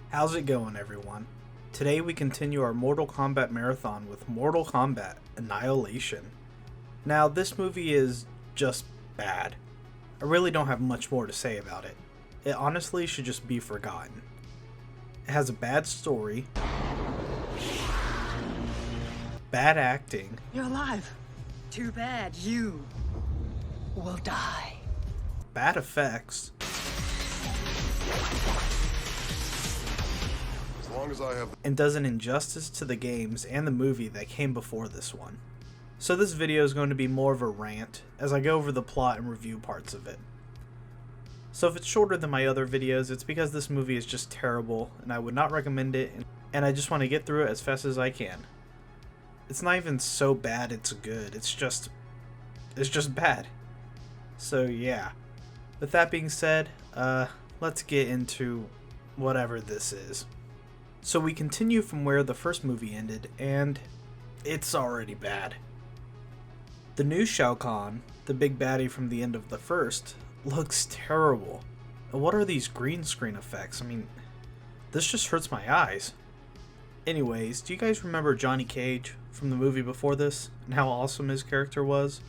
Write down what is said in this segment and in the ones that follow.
How's it going, everyone? Today we continue our Mortal Kombat marathon with Mortal Kombat Annihilation. Now, this movie is just bad. I really don't have much more to say about it. It honestly should just be forgotten. It has a bad story, bad acting. You're alive. Too bad you will die. Bad effects. And does an injustice to the games and the movie that came before this one. So this video is going to be more of a rant as I go over the plot and review parts of it. So if it's shorter than my other videos, it's because this movie is just terrible and I would not recommend it, and I just want to get through it as fast as I can. It's not even so bad it's good, it's just bad. So yeah. With that being said, let's get into whatever this is. So we continue from where the first movie ended, and it's already bad. The new Shao Kahn, the big baddie from the end of the first, looks terrible. And what are these green screen effects? I mean, this just hurts my eyes. Anyways, do you guys remember Johnny Cage from the movie before this, and how awesome his character was?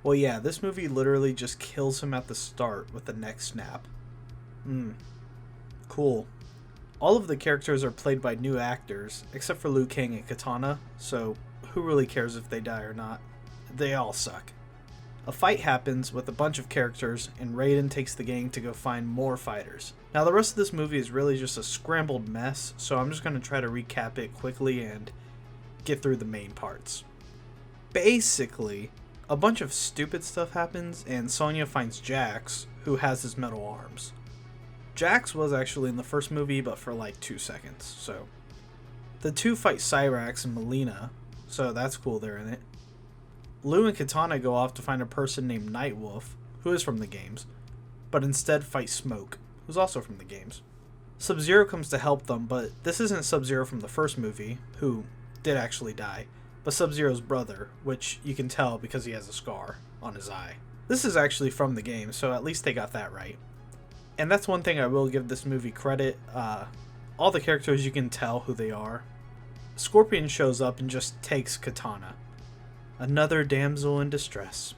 Well yeah, this movie literally just kills him at the start with the neck snap. Cool. All of the characters are played by new actors, except for Liu Kang and Kitana, so who really cares if they die or not? They all suck. A fight happens with a bunch of characters, and Raiden takes the gang to go find more fighters. Now the rest of this movie is really just a scrambled mess, so I'm just going to try to recap it quickly and get through the main parts. Basically, a bunch of stupid stuff happens, and Sonya finds Jax, who has his metal arms. Jax was actually in the first movie, but for like 2 seconds, so. The two fight Cyrax and Melina, so that's cool they're in it. Liu and Kitana go off to find a person named Nightwolf, who is from the games, but instead fight Smoke, who's also from the games. Sub-Zero comes to help them, but this isn't Sub-Zero from the first movie, who did actually die, but Sub-Zero's brother, which you can tell because he has a scar on his eye. This is actually from the game, so at least they got that right. And that's one thing I will give this movie credit. All the characters, you can tell who they are. Scorpion shows up and just takes Kitana. Another damsel in distress.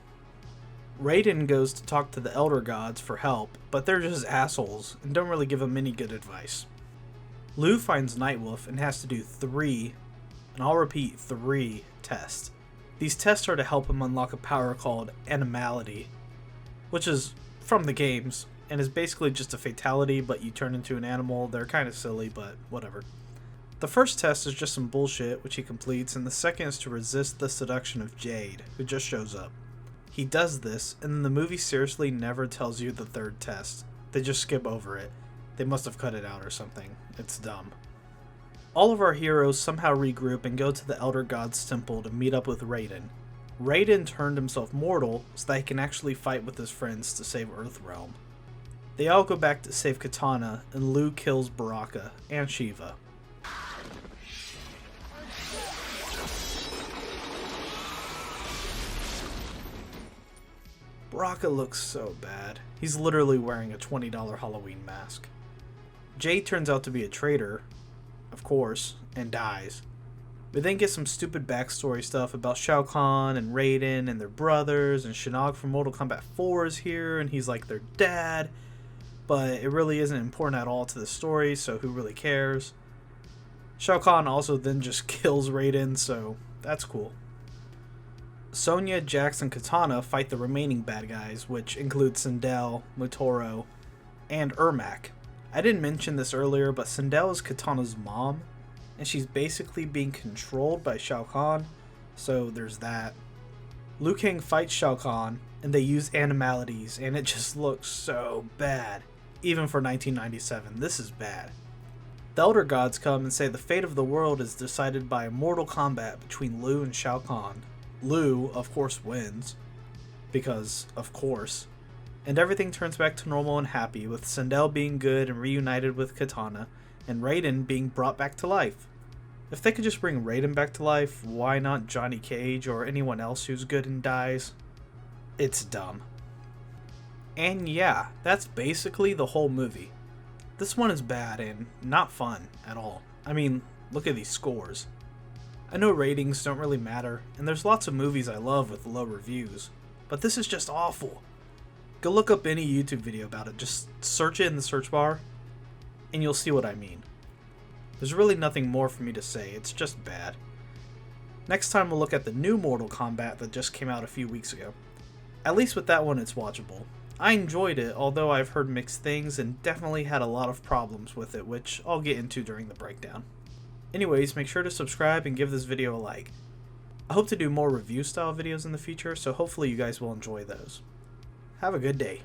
Raiden goes to talk to the Elder Gods for help, but they're just assholes and don't really give him any good advice. Liu finds Nightwolf and has to do 3, and I'll repeat 3 tests. These tests are to help him unlock a power called Animality, which is from the games, and is basically just a fatality, but you turn into an animal. They're kind of silly, but whatever. The first test is just some bullshit, which he completes, and the second is to resist the seduction of Jade, who just shows up. He does this, and then the movie seriously never tells you the third test. They just skip over it. They must have cut it out or something. It's dumb. All of our heroes somehow regroup and go to the Elder Gods temple to meet up with Raiden. Raiden turned himself mortal so that he can actually fight with his friends to save Earthrealm. They all go back to save Kitana, and Liu kills Baraka and Shiva. Baraka looks so bad. He's literally wearing a $20 Halloween mask. Jade turns out to be a traitor, of course, and dies. We then get some stupid backstory stuff about Shao Kahn and Raiden and their brothers, and Shinnok from Mortal Kombat 4 is here, and he's like their dad. But it really isn't important at all to the story, so who really cares? Shao Kahn also then just kills Raiden, so that's cool. Sonya, Jax, and Kitana fight the remaining bad guys, which include Sindel, Motoro, and Ermac. I didn't mention this earlier, but Sindel is Kitana's mom, and she's basically being controlled by Shao Kahn, so there's that. Liu Kang fights Shao Kahn, and they use animalities, and it just looks so bad. Even for 1997, this is bad. The Elder Gods come and say the fate of the world is decided by a mortal combat between Liu and Shao Kahn. Liu, of course, wins, because of course, and everything turns back to normal and happy, with Sindel being good and reunited with Kitana, and Raiden being brought back to life. If they could just bring Raiden back to life, why not Johnny Cage or anyone else who's good and dies? It's dumb. And yeah, that's basically the whole movie. This one is bad and not fun at all. I mean, look at these scores. I know ratings don't really matter, and there's lots of movies I love with low reviews, but this is just awful. Go look up any YouTube video about it, just search it in the search bar, and you'll see what I mean. There's really nothing more for me to say, it's just bad. Next time we'll look at the new Mortal Kombat that just came out a few weeks ago. At least with that one it's watchable. I enjoyed it, although I've heard mixed things and definitely had a lot of problems with it, which I'll get into during the breakdown. Anyways, make sure to subscribe and give this video a like. I hope to do more review style videos in the future, so hopefully you guys will enjoy those. Have a good day.